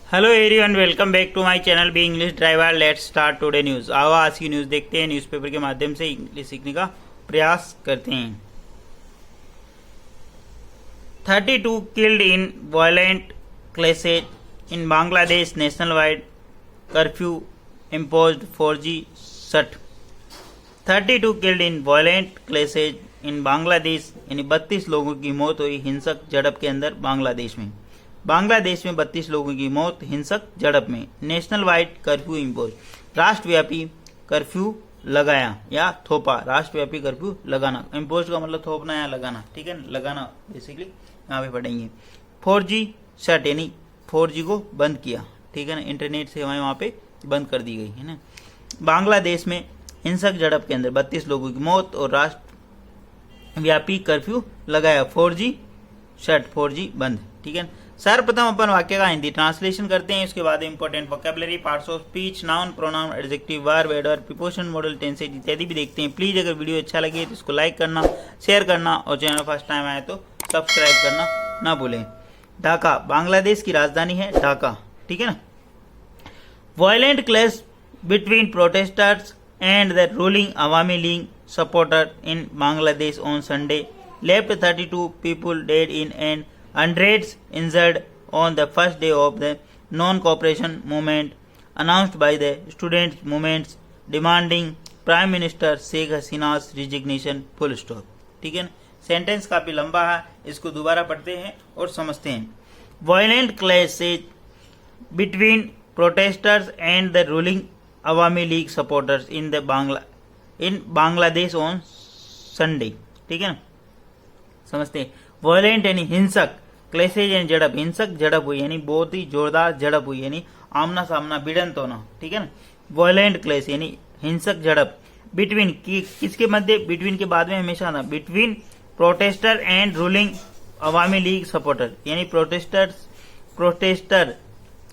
Hello everyone, welcome back to my channel be English driver. Let's start today news. आओ आज की news देखते हैं। न्यूज़पेपर के माध्यम से इंग्लिश सीखने का प्रयास करते हैं। 32 killed in violent clashes in Bangladesh, national wide curfew imposed 4G shut. 32 killed in violent clashes in Bangladesh, यानी 32 लोगों की मौत हुई हिंसक झड़प के अंदर बांग्लादेश में। बांग्लादेश में 32 लोगों की मौत हिंसक झड़प में। नेशनल वाइड कर्फ्यू इम्पोज, राष्ट्रव्यापी कर्फ्यू लगाया या थोपा। राष्ट्रव्यापी कर्फ्यू लगाना, इम्पोज का मतलब थोपना या लगाना, ठीक है, लगाना बेसिकली यहाँ पे पढ़ेंगे। 4G शट, यानी 4G को बंद किया, ठीक है ना, इंटरनेट सेवाएं वहां पे बंद कर दी गई है ना। बांग्लादेश में हिंसक झड़प के अंदर 32 लोगों की मौत और राष्ट्रव्यापी कर्फ्यू लगाया। 4G शट, 4G बंद, ठीक है। सर्वप्रथम अपन वाक्य का हिंदी ट्रांसलेशन करते हैं, इसके बाद important vocabulary, parts of speech, noun, pronoun, adjective, verb, adverb, preposition, model, tenses इत्यादि भी देखते हैं। प्लीज अगर वीडियो अच्छा लगे तो इसको लाइक करना, शेयर करना और चैनल फर्स्ट टाइम आए तो सब्सक्राइब करना ना भूलें। ढाका, बांग्लादेश की राजधानी है ढाका, ठीक है ना। Violent clash between protesters and the ruling Awami league supporter in Bangladesh on Sunday left 32 people dead in and hundreds injured on the first day of the non-cooperation movement announced by the students' movements demanding Prime Minister Sheikh Hasina's resignation. full stop. ठीक है ना, sentence काफी लंबा है, इसको दोबारा पढ़ते हैं और समझते हैं। Violent clashes between protesters and the ruling Awami League supporters in Bangladesh on Sunday. ठीक है ना, समझते हैं। वायलेंट यानी हिंसक, क्लैशेज यानी झड़प, हिंसक झड़प हुई यानी बहुत ही जोरदार झड़प हुई यानी आमना सामना, भिड़ंत होना, ठीक है ना। वायलेंट क्लैश यानी हिंसक झड़प। बिटवीन किसके मध्य, बिटवीन के बाद में हमेशा आना, between protester and ruling Awami league supporter, यानी प्रोटेस्टर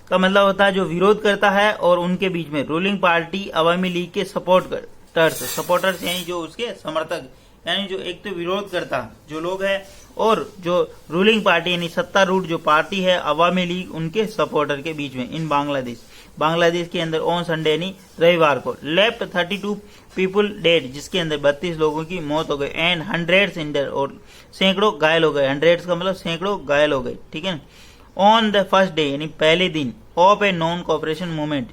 का मतलब होता है जो विरोध करता है, और उनके बीच में रूलिंग पार्टी अवामी लीग के सपोर्टर्स यानी जो उसके समर्थक, यानी जो एक तो विरोध करता जो लोग है, और जो रूलिंग पार्टी यानी सत्तारूढ़ जो पार्टी है अवामी लीग, उनके सपोर्टर के बीच में। इन बांग्लादेश के अंदर ऑन संडे यानी रविवार को लेफ्ट 32 पीपुल डेड, जिसके अंदर 32 लोगों की मौत हो गई, एंड हंड्रेड्स इंजर्ड, और सैकड़ों घायल हो गए। हंड्रेड्स का मतलब सैकड़ों घायल हो गए, ठीक है। ऑन द फर्स्ट डे यानी पहले दिन of a non cooperation movement,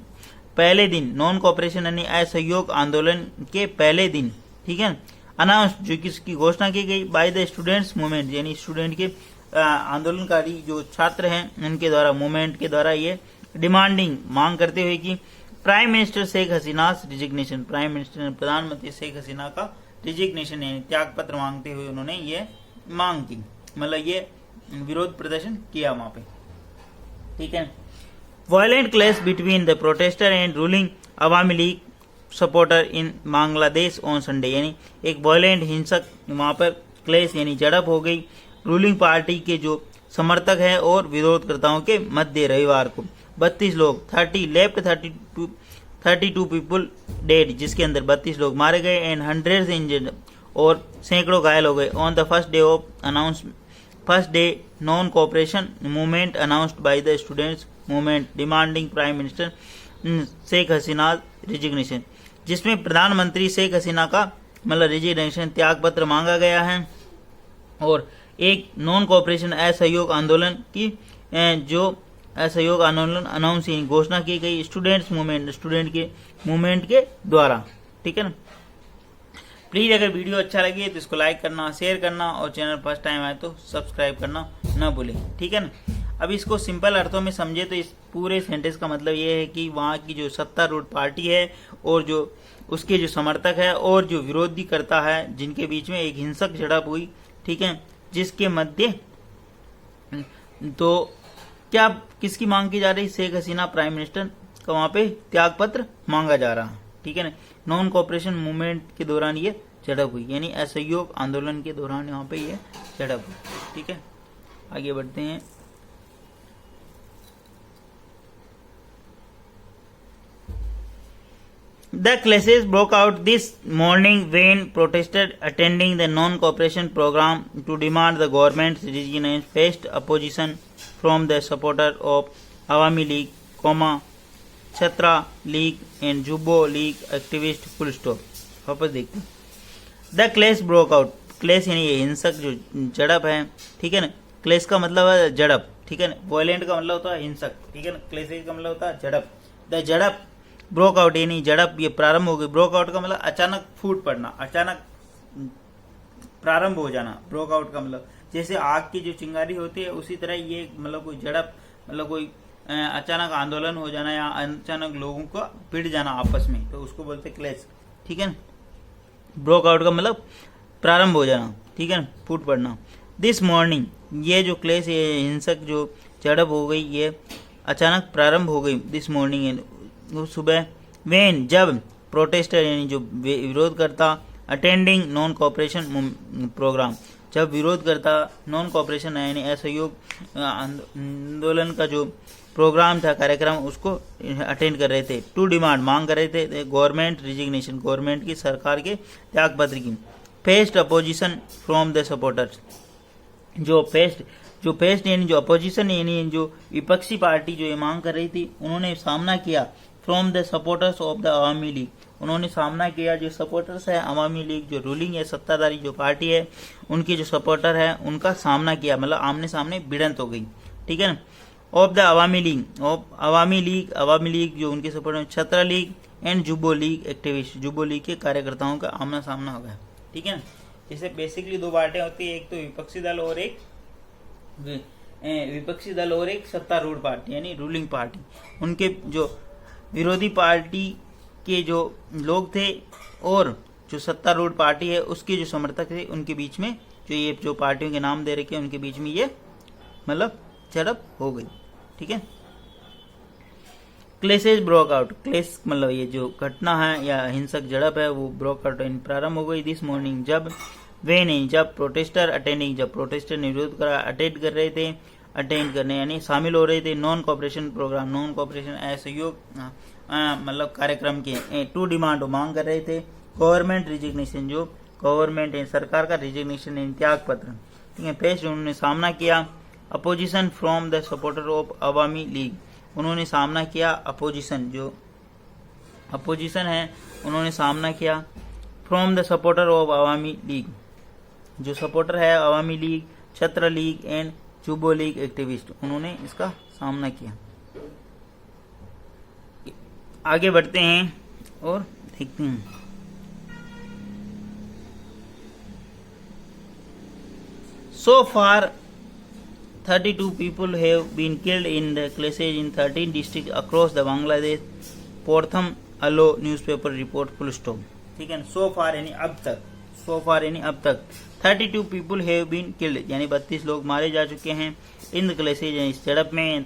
पहले दिन, नॉन कोऑपरेशन यानी असहयोग आंदोलन के पहले दिन, ठीक है। अनाउंस, जो किसकी घोषणा की गई, बाय द स्टूडेंट्स मूवमेंट, यानी स्टूडेंट के आंदोलनकारी जो छात्र हैं उनके द्वारा, मूवमेंट के द्वारा, ये डिमांडिंग, मांग करते हुए कि prime minister Sheikh Hasina resignation, prime minister प्रधानमंत्री शेख हसीना का रिजिग्नेशन यानी त्याग पत्र मांगते हुए उन्होंने ये मांग की, मतलब ये विरोध प्रदर्शन किया वहां पे, ठीक है। Violent clash between the protester and ruling Awami league supporter in Bangladesh on Sunday, यानी एक वायलेंट हिंसक वहां पर क्लेश यानी झड़प हो गई रूलिंग पार्टी के जो समर्थक है और विरोधकर्ताओं के मध्य रविवार को। 32 लोग 32 पीपुल डेड, जिसके अंदर 32 लोग मारे गए, एंड हंड्रेड्स इंजर्ड, और सैकड़ों घायल हो गए। On the first day non cooperation movement announced by the students movement demanding prime minister Sheikh Hasina resignation, जिसमें प्रधानमंत्री शेख हसीना का मतलब रिजिग्नेशन त्याग पत्र मांगा गया है, और एक नॉन कोऑपरेशन असहयोग आंदोलन की जो असहयोग आंदोलन अनाउंस घोषणा की गई स्टूडेंट्स मूवमेंट, स्टूडेंट के मूवमेंट के द्वारा, ठीक है ना। प्लीज अगर वीडियो अच्छा लगे तो इसको लाइक करना, शेयर करना और चैनल फर्स्ट टाइम आए तो सब्सक्राइब करना ना भूलें, ठीक है ना। अब इसको सिंपल अर्थों में समझे तो इस पूरे सेंटेंस का मतलब ये है कि वहाँ की जो सत्तारूढ़ पार्टी है और जो उसके जो समर्थक है और जो विरोधी करता है, जिनके बीच में एक हिंसक झड़प हुई, ठीक है, जिसके मध्य तो क्या किसकी मांग की जा रही, शेख हसीना प्राइम मिनिस्टर का वहां पे त्याग पत्र मांगा जा रहा, ठीक है ना। नॉन कोऑपरेशन मूवमेंट के दौरान ये झड़प हुई, यानी असहयोग आंदोलन के दौरान यहाँ पे ये झड़प हुई, ठीक है। आगे बढ़ते हैं। The clashes broke out this morning when protesters attending the non-cooperation program to demand the government's resignation faced opposition from the supporters of Awami League comma Chhatra League and Jubo League activist full stop. वापस देखते हैं। The क्लेश broke out, क्लेश यानी ये हिंसक जो झड़प है, ठीक है ना। क्लेश का मतलब है झड़प, ठीक है ना। वायलेंट का मतलब होता है हिंसक, ठीक है ना। क्लेश का मतलब होता है झड़प। द झड़प ब्रोक आउट यानी झड़प ये प्रारंभ हो गई। ब्रोक आउट का मतलब अचानक फूट पड़ना, अचानक प्रारंभ हो जाना। ब्रोक आउट का मतलब जैसे आग की जो चिंगारी होती है उसी तरह ये मतलब कोई झड़प मतलब कोई अचानक आंदोलन हो जाना या अचानक लोगों का भिड़ जाना आपस में, तो उसको बोलते क्लेश, ठीक है ना। ब्रोक आउट का मतलब प्रारंभ हो जाना, ठीक है ना, फूट पड़ना। दिस मॉर्निंग ये जो क्लेश ये हिंसक जो झड़प हो गई ये अचानक प्रारंभ हो गई। दिस मॉर्निंग सुबह। वेन जब प्रोटेस्टर यानी जो विरोध करता अटेंडिंग नॉन कोऑपरेशन प्रोग्राम, जब विरोध करता नॉन कोऑपरेशन यानी असहयोग आंदोलन का जो प्रोग्राम था कार्यक्रम उसको अटेंड कर रहे थे। टू डिमांड मांग कर रहे थे गवर्नमेंट रिजिग्नेशन गवर्नमेंट की सरकार के त्यागपत्र की। Faced opposition from the supporters, जो फेस्ड यानी जो अपोजिशन यानी जो विपक्षी पार्टी जो ये मांग कर रही थी उन्होंने सामना किया। From the supporters of the Awami league, उन्होंने सामना किया जो सपोर्टर्स है अवामी लीग जो रूलिंग है सत्ताधारी जो पार्टी है उनकी जो सपोर्टर है उनका सामना किया, मतलब आमने सामने भिड़ंत हो गई, ठीक है ना। ऑफ द अवामी लीग जो उनके supporter Chhatra League and Jubo League activist, Jubo League के कार्यकर्ताओं का आमना सामना हो गया, ठीक है ना। जैसे बेसिकली दो पार्टियां होती है, एक तो विपक्षी दल और एक सत्तारूढ़ पार्टी यानी रूलिंग पार्टी। उनके जो विरोधी पार्टी के जो लोग थे और जो सत्तारूढ़ पार्टी है उसके जो समर्थक थे उनके बीच में जो ये जो पार्टियों के नाम दे रखे हैं उनके बीच में ये मतलब झड़प हो गई, ठीक है। क्लेशेज ब्रोक आउट, क्लेश मतलब ये जो घटना है या हिंसक झड़प है वो ब्रोक आउट प्रारंभ हो गई। दिस मॉर्निंग जब वे नहीं जब प्रोटेस्टर अटेंडिंग जब प्रोटेस्टर ने विरोध करा अटेंड कर रहे थे, अटेंड करने यानी शामिल हो रहे थे non cooperation programme, non cooperation असहयोग मतलब कार्यक्रम के। टू डिमांड मांग कर रहे थे गवर्नमेंट रिजिग्नेशन, जो गवर्नमेंट है सरकार का रिजिग्नेशन त्याग पत्र, ठीक है। फेस्ड उन्होंने सामना किया opposition from the supporter of Awami league, उन्होंने सामना किया अपोजिशन जो अपोजिशन है उन्होंने सामना किया from the supporter of Awami League, जो सपोर्टर है अवामी लीग छत्र league and Jubo League activist, उन्होंने इसका सामना किया। आगे बढ़ते हैं और देखते हैं। So far 32 people have been killed in the clashes in 13 districts across the Bangladesh, Portham Allo newspaper report full stop, ठीक है ना। so far यानी अब तक, so far यानी अब तक 32 people have been killed यानी 32 लोग मारे जा चुके हैं इन द क्लेशेज यानी इस झड़प में इन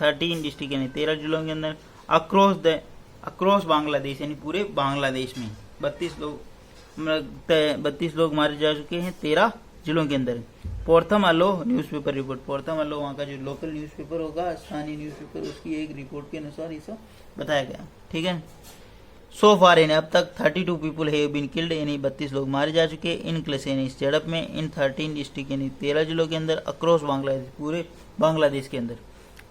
13 डिस्ट्रिक्ट यानी 13 जिलों के अंदर अक्रॉस बांग्लादेश यानी पूरे बांग्लादेश में 32 लोग मारे जा चुके हैं 13 जिलों के अंदर। पोर्थम अलो न्यूज़पेपर रिपोर्ट, पोर्थम अलो वहाँ का जो लोकल न्यूज़पेपर होगा स्थानीय न्यूज़पेपर उसकी एक रिपोर्ट के अनुसार इसे बताया गया, ठीक है। सो फार यानी अब तक 32 पीपल हैव बीन किल्ड यानी 32 लोग मारे जा चुके इन क्लेश यानी इस झड़प में इन 13 डिस्ट्रिक्ट यानी 13 जिलों के अंदर अक्रॉस बांग्लादेश पूरे बांग्लादेश के अंदर।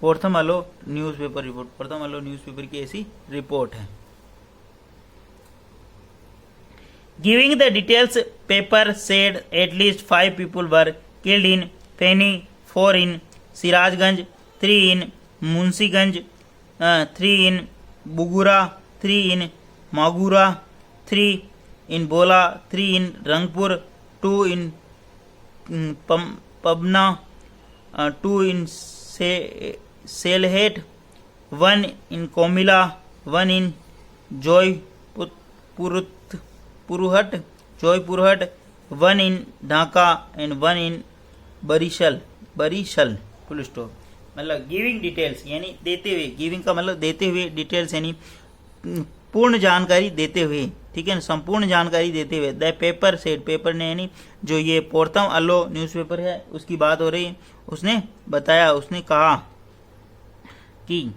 पोर्थम अलो न्यूज़पेपर रिपोर्ट, पोर्थम अलो न्यूज़पेपर की ऐसी रिपोर्ट है। Giving the details, paper said at least 5 people were killed in Feni, 4 in Sirajganj, 3 in Munsiganj, 3 in Bugura, 3 in Magura, 3 in Bola, 3 in Rangpur, 2 in Pabna, 2 in Selhet, 1 in Komila, 1 in Joypurhat, 1 in Dhaka and 1 in Barishal full stop. मतलब giving details यानी देते हुए, giving का मतलब देते हुए, details यानी पूर्ण जानकारी देते हुए, ठीक है ना, संपूर्ण जानकारी देते हुए। द पेपर सेड, पेपर ने यानी जो ये पोर्थम अलो न्यूज़पेपर है उसकी बात हो रही है, उसने बताया, उसने कहा कि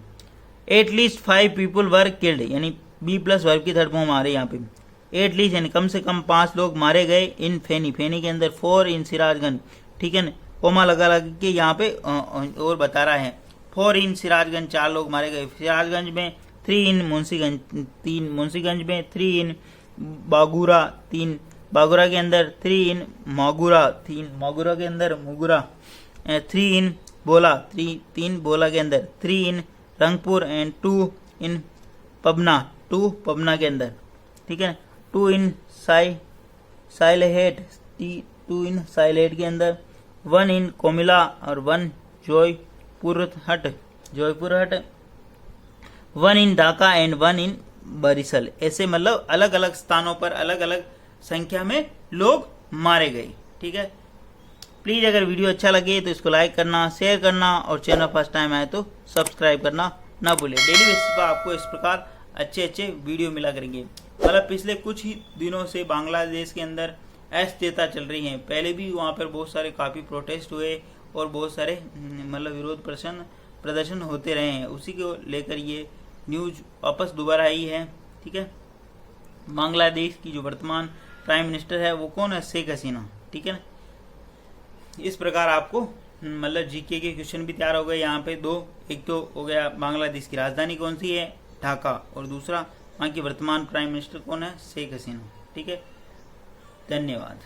एटलीस्ट 5 पीपल वर किल्ड यानी बी प्लस वर्ब की थर्ड फॉर्म आ रही है यहाँ पे। एटलीस्ट यानी कम से कम 5 लोग मारे गए इन फेनी के अंदर, 4 इन सिराजगंज, ठीक है ना, कोमा लगा के यहाँ पे और बता रहा है 4 इन सिराजगंज, 4 लोग मारे गए सिराजगंज में। 3 इन मुंशीगंज, 3 मुंशीगंज में। 3 इन बागुरा, 3 बागुरा के अंदर। 3 इन मागुरा, 3 मागुरा के अंदर मुगुरा। 3 इन बोला, 3 बोला के अंदर। 3 इन रंगपुर एंड 2 इन पबना, 2 पबना के अंदर, ठीक है। 2 इन साइलेहेट, 2 इन साइलेहेट के अंदर। 1 इन कोमिला और 1 जयपुरहट, 1 इन ढाका एंड 1 इन बरिसल। ऐसे मतलब अलग अलग स्थानों पर अलग अलग संख्या में लोग मारे गए, ठीक है। प्लीज अगर वीडियो अच्छा लगे तो इसको लाइक करना, शेयर करना और चैनल फर्स्ट टाइम आए तो सब्सक्राइब करना ना भूलें। डेली बेसिस पर आपको इस प्रकार अच्छे वीडियो मिला करेंगे। मतलब पिछले कुछ ही दिनों से बांग्लादेश के अंदर अस्थिरता चल रही है। पहले भी वहाँ पर बहुत सारे काफ़ी प्रोटेस्ट हुए और बहुत सारे मतलब विरोध प्रदर्शन होते रहे हैं। उसी को लेकर ये न्यूज वापस दोबारा आई है, ठीक है। बांग्लादेश की जो वर्तमान प्राइम मिनिस्टर है वो कौन है? शेख हसीना, ठीक है ना। इस प्रकार आपको मतलब जीके के क्वेश्चन भी तैयार हो गए यहाँ पे 2। एक तो हो गया बांग्लादेश की राजधानी कौन सी है? ढाका। और दूसरा वहाँ की वर्तमान प्राइम मिनिस्टर कौन है? शेख हसीना, ठीक है। धन्यवाद।